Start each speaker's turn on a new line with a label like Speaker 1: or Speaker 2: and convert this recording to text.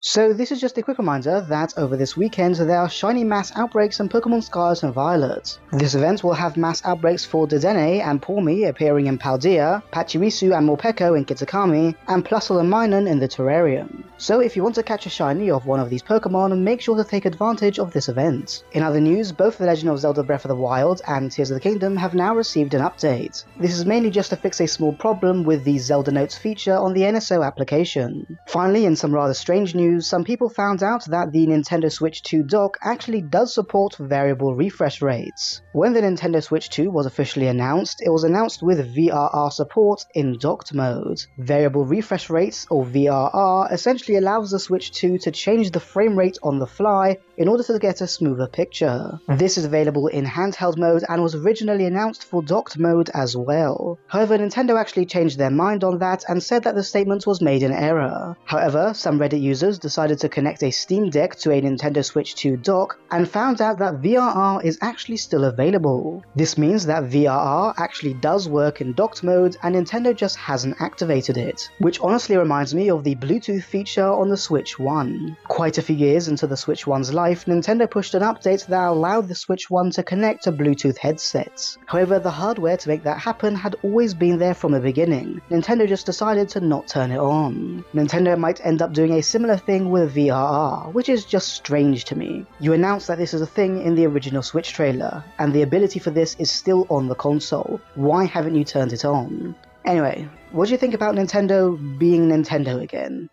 Speaker 1: So this is just a quick reminder that over this weekend there are shiny mass outbreaks in Pokemon Scarlet and Violet. This event will have mass outbreaks for Dedenne and Pawmi appearing in Paldea, Pachirisu and Morpeko in Kitakami, and Plusle and Minun in the Terrarium. So if you want to catch a shiny of one of these Pokemon, make sure to take advantage of this event. In other news, both The Legend of Zelda Breath of the Wild and Tears of the Kingdom have now received an update. This is mainly just to fix a small problem with the Zelda Notes feature on the NSO application. Finally, in some rather strange news, some people found out that the Nintendo Switch 2 dock actually does support variable refresh rates. When the Nintendo Switch 2 was officially announced, it was announced with VRR support in docked mode. Variable refresh rates, or VRR, essentially allows the Switch 2 to change the frame rate on the fly in order to get a smoother picture. This is available in handheld mode and was originally announced for docked mode as well. However, Nintendo actually changed their mind on that and said that the statement was made in error. However, some Reddit users decided to connect a Steam Deck to a Nintendo Switch 2 dock and found out that VRR is actually still available. This means that VRR actually does work in docked mode and Nintendo just hasn't activated it, which honestly reminds me of the Bluetooth feature on the Switch 1. Quite a few years into the Switch 1's life, Nintendo pushed an update that allowed the Switch 1 to connect to Bluetooth headsets. However, the hardware to make that happen had always been there from the beginning. Nintendo just decided to not turn it on. Nintendo might end up doing a similar thing with VRR, which is just strange to me. You announced that this is a thing in the original Switch trailer, and the ability for this is still on the console. Why haven't you turned it on? Anyway, what do you think about Nintendo being Nintendo again?